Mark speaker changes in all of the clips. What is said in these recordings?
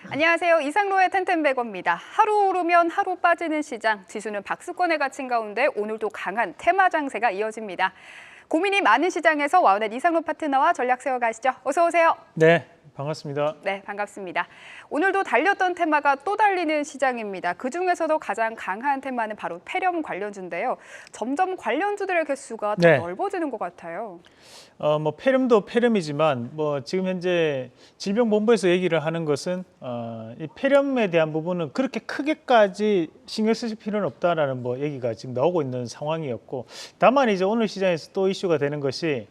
Speaker 1: 안녕하세요. 이상로의 텐텐베거입니다. 하루 오르면 하루 빠지는 시장, 지수는 박스권에 갇힌 가운데 오늘도 강한 테마 장세가 이어집니다. 고민이 많은 시장에서 와우넷 이상로 파트너와 전략 세워가시죠. 어서 오세요.
Speaker 2: 네, 반갑습니다.
Speaker 1: 네, 반갑습니다. 오늘도 달렸던 테마가 또 달리는 시장입니다. 그중에서도 가장 강한 테마는 바로 폐렴 관련주인데요. 점점 관련주들의 개수가 더 넓어지는 것 같아요.
Speaker 2: 폐렴도 폐렴이지만 지금 현재 질병본부에서 얘기를 하는 것은 이 폐렴에 대한 부분은 그렇게 크게까지 신경 쓰실 필요는 없다라는 얘기가 지금 나오고 있는 상황이었고, 다만 이제 오늘 시장에서 또 이슈가 되는 것이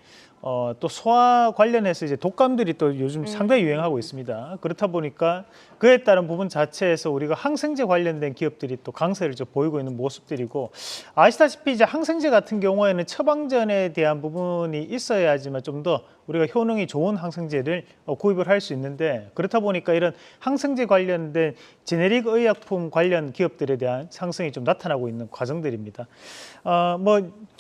Speaker 2: 또 소화 관련해서 이제 독감들이 또 요즘 상당히 유행하고 있습니다. 그렇다 보니까 그에 따른 부분 자체에서 우리가 항생제 관련된 기업들이 또 강세를 좀 보이고 있는 모습들이고, 아시다시피 이제 항생제 같은 경우에는 처방전에 대한 부분이 있어야지만 좀 더 우리가 효능이 좋은 항생제를 구입을 할 수 있는데, 그렇다 보니까 이런 항생제 관련된 제네릭 의약품 관련 기업들에 대한 상승이 좀 나타나고 있는 과정들입니다.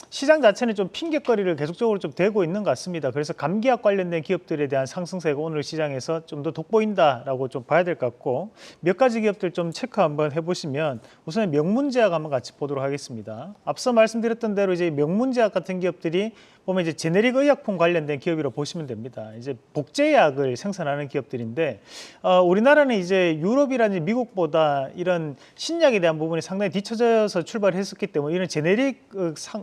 Speaker 2: 시장 자체는 좀 핑계거리를 계속적으로 좀 대고 있는 것 같습니다. 그래서 감기약 관련된 기업들에 대한 상승세가 오늘 시장에서 좀 더 돋보인다라고 좀 봐야 될 것 같고, 몇 가지 기업들 좀 체크 한번 해보시면 우선 명문제약 한번 같이 보도록 하겠습니다. 앞서 말씀드렸던 대로 이제 명문제약 같은 기업들이 보면 이제 제네릭 의약품 관련된 기업이라고 보시면 됩니다. 이제 복제약을 생산하는 기업들인데, 우리나라는 이제 유럽이라든지 미국보다 이런 신약에 대한 부분이 상당히 뒤처져서 출발했었기 때문에 이런 제네릭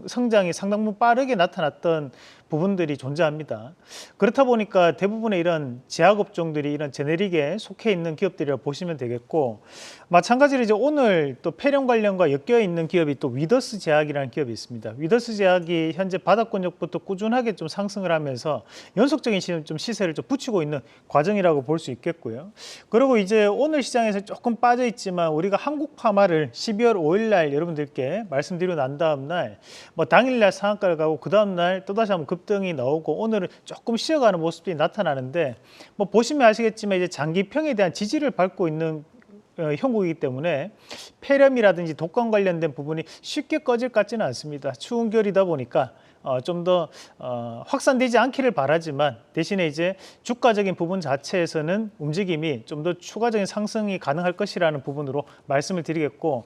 Speaker 2: 성장이 상당 빠르게 나타났던 부분들이 존재합니다. 그렇다 보니까 대부분의 이런 제약업종들이 이런 제네릭에 속해 있는 기업들이라고 보시면 되겠고, 마찬가지로 이제 오늘 또 폐렴 관련과 엮여 있는 기업이 또 위더스 제약이라는 기업이 있습니다. 위더스 제약이 현재 바닥권역부터 꾸준하게 좀 상승을 하면서 연속적인 좀 시세를 좀 붙이고 있는 과정이라고 볼 수 있겠고요. 그리고 이제 오늘 시장에서 조금 빠져 있지만 우리가 한국파마를 12월 5일 날 여러분들께 말씀드리고 난 다음 날 당일날 상한가를 가고 그 다음 날 또다시 한번 급등이 나오고 오늘은 조금 쉬어가는 모습들이 나타나는데, 보시면 아시겠지만 이제 장기평에 대한 지지를 밟고 있는 형국이기 때문에 폐렴이라든지 독감 관련된 부분이 쉽게 꺼질 것 같지는 않습니다. 추운 겨울이다 보니까 좀 더 확산되지 않기를 바라지만, 대신에 이제 주가적인 부분 자체에서는 움직임이 좀 더 추가적인 상승이 가능할 것이라는 부분으로 말씀을 드리겠고,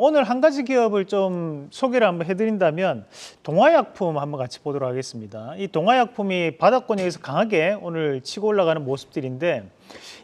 Speaker 2: 오늘 한 가지 기업을 좀 소개를 한번 해드린다면 동화약품 한번 같이 보도록 하겠습니다. 이 동화약품이 바닥권역에서 강하게 오늘 치고 올라가는 모습들인데,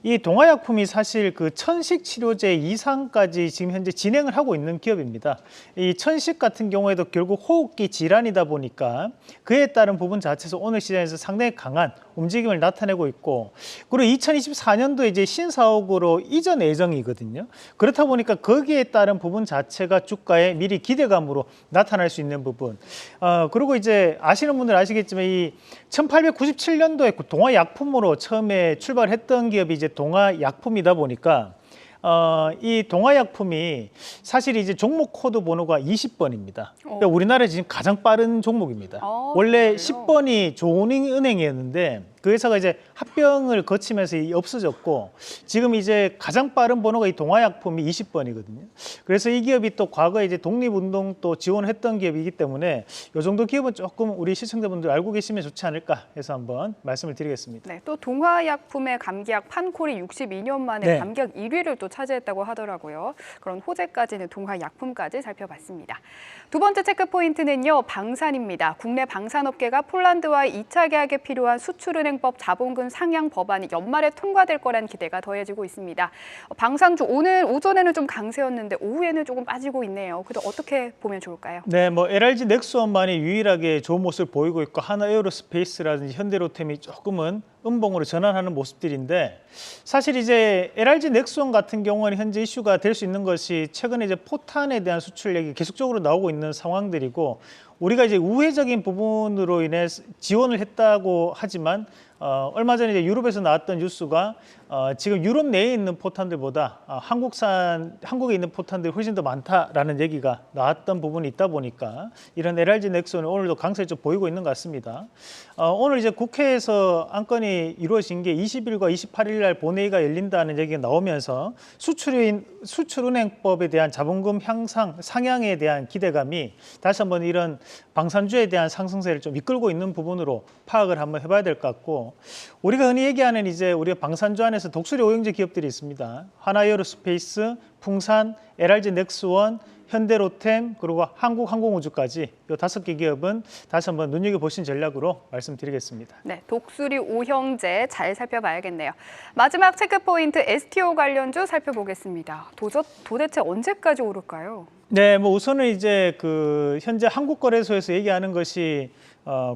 Speaker 2: 이 동화약품이 사실 그 천식 치료제 이상까지 지금 현재 진행을 하고 있는 기업입니다. 이 천식 같은 경우에도 결국 호흡기 질환이다 보니까 그에 따른 부분 자체에서 오늘 시장에서 상당히 강한 움직임을 나타내고 있고, 그리고 2024년도에 이제 신사옥으로 이전 예정이거든요. 그렇다 보니까 거기에 따른 부분 자체가 주가에 미리 기대감으로 나타날 수 있는 부분. 그리고 이제 아시는 분들 아시겠지만 이 1897년도에 동화약품으로 처음에 출발했던 기업이 이제 동화약품이다 보니까 이 동화약품이 사실 이제 종목 코드 번호가 20번입니다. 그러니까 우리나라에 지금 가장 빠른 종목입니다. 원래 10번이 조은행이었는데 그 회사가 이제 합병을 거치면서 없어졌고, 지금 이제 가장 빠른 번호가 이 동화약품이 20번이거든요. 그래서 이 기업이 또 과거에 이제 독립운동 또 지원했던 기업이기 때문에 이 정도 기업은 조금 우리 시청자분들 알고 계시면 좋지 않을까 해서 한번 말씀을 드리겠습니다.
Speaker 1: 네, 또 동화약품의 감기약 판콜이 62년 만에 감기약 1위를 또 차지했다고 하더라고요. 그런 호재까지는 동화약품까지 살펴봤습니다. 두 번째 체크 포인트는요, 방산입니다. 국내 방산업계가 폴란드와의 2차 계약에 필요한 수출은행법 자본금 상향 법안이 연말에 통과될 거란 기대가 더해지고 있습니다. 방산주 오늘 오전에는 좀 강세였는데 오후에는 조금 빠지고 있네요. 그래도 어떻게 보면 좋을까요?
Speaker 2: 네, LG 넥스원만이 유일하게 좋은 모습을 보이고 있고, 하나에어로스페이스라든지 현대로템이 조금은 음봉으로 전환하는 모습들인데, 사실 이제 LG 넥스원 같은 경우는 현재 이슈가 될 수 있는 것이 최근에 이제 포탄에 대한 수출액이 계속적으로 나오고 있는 상황들이고, 우리가 이제 우회적인 부분으로 인해 지원을 했다고 하지만 얼마 전에 이제 유럽에서 나왔던 뉴스가 지금 유럽 내에 있는 포탄들보다 한국에 있는 포탄들이 훨씬 더 많다라는 얘기가 나왔던 부분이 있다 보니까 이런 LG 넥슨은 오늘도 강세를 좀 보이고 있는 것 같습니다. 오늘 이제 국회에서 안건이 이루어진 게 20일과 28일 날 본회의가 열린다는 얘기가 나오면서 수출은행법에 대한 자본금 상향에 대한 기대감이 다시 한번 이런 방산주에 대한 상승세를 좀 이끌고 있는 부분으로 파악을 한번 해봐야 될 것 같고, 있고, 우리가 흔히 얘기하는 이제 우리가 방산주 안에서 독수리 오형제 기업들이 있습니다. 하나에어로스페이스, 풍산, LRG 넥스원, 현대로템, 그리고 한국항공우주까지 이 5개 기업은 다시 한번 눈여겨보신 전략으로 말씀드리겠습니다.
Speaker 1: 네, 독수리 오형제 잘 살펴봐야겠네요. 마지막 체크포인트 STO 관련주 살펴보겠습니다. 도대체 언제까지 오를까요?
Speaker 2: 네, 뭐 우선은 이제 그 현재 한국거래소에서 얘기하는 것이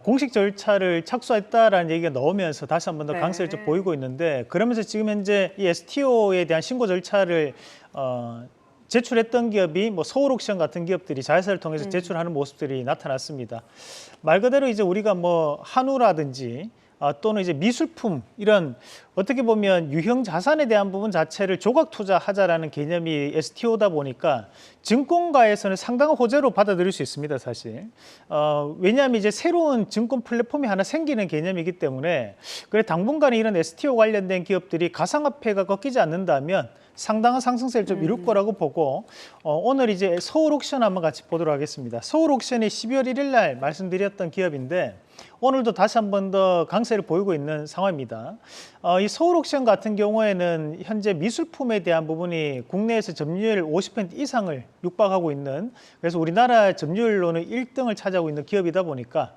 Speaker 2: 공식 절차를 착수했다라는 얘기가 나오면서 다시 한 번 더 강세를 좀 보이고 있는데, 그러면서 지금 현재 이 STO에 대한 신고 절차를 제출했던 기업이 뭐 서울옥션 같은 기업들이 자회사를 통해서 제출하는 모습들이 나타났습니다. 말 그대로 이제 우리가 뭐 한우라든지 또는 이제 미술품, 이런 어떻게 보면 유형 자산에 대한 부분 자체를 조각 투자하자라는 개념이 STO다 보니까 증권가에서는 상당한 호재로 받아들일 수 있습니다, 사실. 왜냐하면 이제 새로운 증권 플랫폼이 하나 생기는 개념이기 때문에, 그래 당분간에 이런 STO 관련된 기업들이 가상화폐가 꺾이지 않는다면 상당한 상승세를 좀 이룰 거라고 보고, 오늘 이제 서울옥션 한번 같이 보도록 하겠습니다. 서울옥션이 12월 1일 날 말씀드렸던 기업인데, 오늘도 다시 한 번 더 강세를 보이고 있는 상황입니다. 이 서울옥션 같은 경우에는 현재 미술품에 대한 부분이 국내에서 점유율 50% 이상을 육박하고 있는, 그래서 우리나라 점유율로는 1등을 차지하고 있는 기업이다 보니까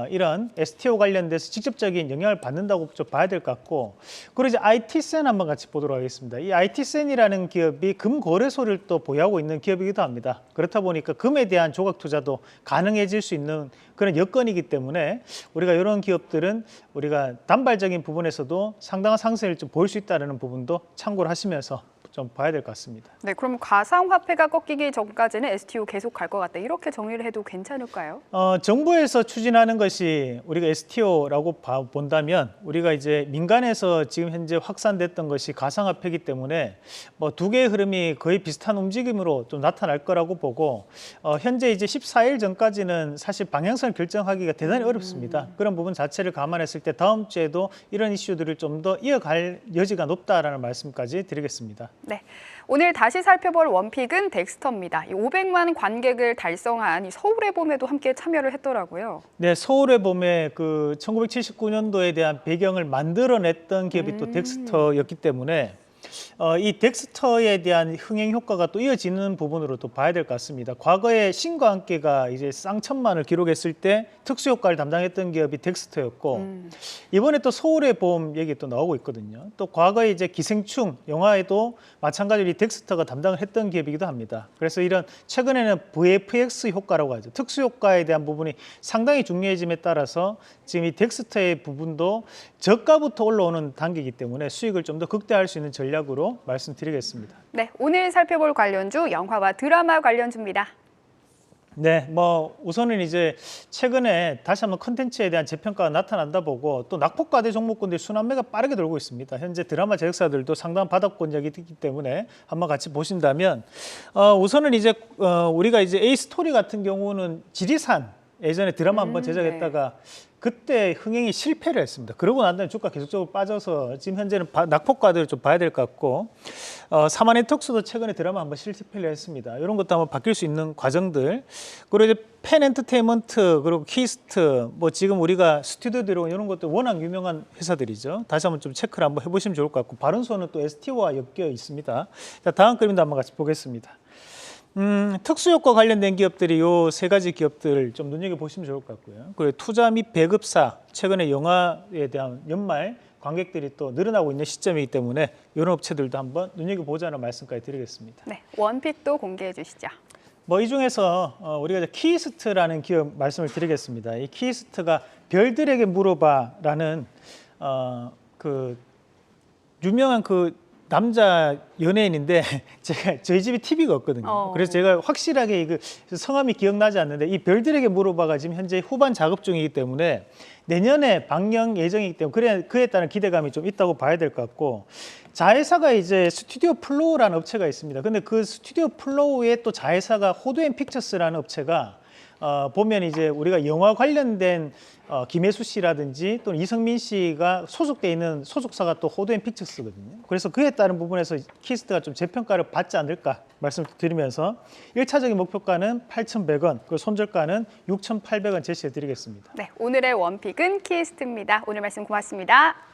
Speaker 2: 이런 STO 관련돼서 직접적인 영향을 받는다고 좀 봐야 될 것 같고, 그리고 이제 IT센 한번 같이 보도록 하겠습니다. 이 IT센이라는 기업이 금거래소를 또 보유하고 있는 기업이기도 합니다. 그렇다 보니까 금에 대한 조각 투자도 가능해질 수 있는 그런 여건이기 때문에 우리가 이런 기업들은 우리가 단발적인 부분에서도 상당한 상승을 좀 보일 수 있다는 부분도 참고를 하시면서 좀 봐야 될 것 같습니다.
Speaker 1: 네, 그럼 가상화폐가 꺾이기 전까지는 STO 계속 갈 것 같다, 이렇게 정리를 해도 괜찮을까요?
Speaker 2: 정부에서 추진하는 것이 우리가 STO라고 본다면, 우리가 이제 민간에서 지금 현재 확산됐던 것이 가상화폐이기 때문에 뭐 두 개의 흐름이 거의 비슷한 움직임으로 좀 나타날 거라고 보고, 현재 이제 14일 전까지는 사실 방향성을 결정하기가 대단히 어렵습니다. 그런 부분 자체를 감안했을 때 다음 주에도 이런 이슈들을 좀 더 이어갈 여지가 높다라는 말씀까지 드리겠습니다.
Speaker 1: 네, 오늘 다시 살펴볼 원픽은 덱스터입니다. 이 500만 관객을 달성한 이 서울의 봄에도 함께 참여를 했더라고요.
Speaker 2: 네, 서울의 봄에 그 1979년도에 대한 배경을 만들어냈던 기업이 또 덱스터였기 때문에 이 덱스터에 대한 흥행 효과가 또 이어지는 부분으로 또 봐야 될 것 같습니다. 과거에 신과 함께가 이제 쌍천만을 기록했을 때 특수 효과를 담당했던 기업이 덱스터였고, 이번에 또 서울의 봄 얘기 또 나오고 있거든요. 또 과거에 이제 기생충 영화에도 마찬가지로 이 덱스터가 담당을 했던 기업이기도 합니다. 그래서 이런 최근에는 VFX 효과라고 하죠. 특수 효과에 대한 부분이 상당히 중요해짐에 따라서 지금 이 덱스터의 부분도 저가부터 올라오는 단계이기 때문에 수익을 좀 더 극대화할 수 있는 전략으로 말씀드리겠습니다.
Speaker 1: 네, 오늘 살펴볼 관련주 영화와 드라마 관련주입니다.
Speaker 2: 네, 뭐 우선은 이제 최근에 다시 한번 컨텐츠에 대한 재평가가 나타난다 보고, 또 낙폭과대 종목군들 순환매가 빠르게 돌고 있습니다. 현재 드라마 제작사들도 상당한 바닥권력이 있기 때문에 한번 같이 보신다면, 우선은 이제 우리가 이제 A-스토리 같은 경우는 지리산 예전에 드라마 한번 제작했다가 그때 흥행이 실패를 했습니다. 그러고 난 다음에 주가 계속적으로 빠져서 지금 현재는 낙폭과대를 좀 봐야 될 것 같고, 사마네트웍스도 최근에 드라마 한번 실패를 했습니다. 이런 것도 한번 바뀔 수 있는 과정들, 그리고 이제 펜 엔터테인먼트, 그리고 키스트, 뭐 지금 우리가 스튜디오 드래곤 이런 것도 워낙 유명한 회사들이죠. 다시 한번 좀 체크를 한번 해보시면 좋을 것 같고, 바른소는 또 STO와 엮여 있습니다. 자, 다음 그림도 한번 같이 보겠습니다. 특수효과 관련된 기업들이 요 세 가지 기업들을 좀 눈여겨보시면 좋을 것 같고요. 그리고 투자 및 배급사, 최근에 영화에 대한 연말 관객들이 또 늘어나고 있는 시점이기 때문에 이런 업체들도 한번 눈여겨보자는 말씀까지 드리겠습니다.
Speaker 1: 네, 원픽도 공개해 주시죠.
Speaker 2: 뭐 이 중에서 우리가 이제 키스트라는 기업 말씀을 드리겠습니다. 이 키스트가 별들에게 물어봐라는 그 유명한 그 남자 연예인인데, 제가 저희 집에 TV가 없거든요. 그래서 제가 확실하게 그 성함이 기억나지 않는데, 이 별들에게 물어봐가 지금 현재 후반 작업 중이기 때문에 내년에 방영 예정이기 때문에 그에 따른 기대감이 좀 있다고 봐야 될 것 같고, 자회사가 이제 스튜디오 플로우라는 업체가 있습니다. 근데 그 스튜디오 플로우의 또 자회사가 호두앤 픽처스라는 업체가 보면 이제 우리가 영화 관련된 김혜수 씨라든지 또는 이성민 씨가 소속돼 있는 소속사가 또 호두앤픽처스거든요. 그래서 그에 따른 부분에서 키스트가 좀 재평가를 받지 않을까 말씀드리면서 1차적인 목표가는 8,100원, 그리고 손절가는 6,800원 제시해 드리겠습니다.
Speaker 1: 네, 오늘의 원픽은 키스트입니다. 오늘 말씀 고맙습니다.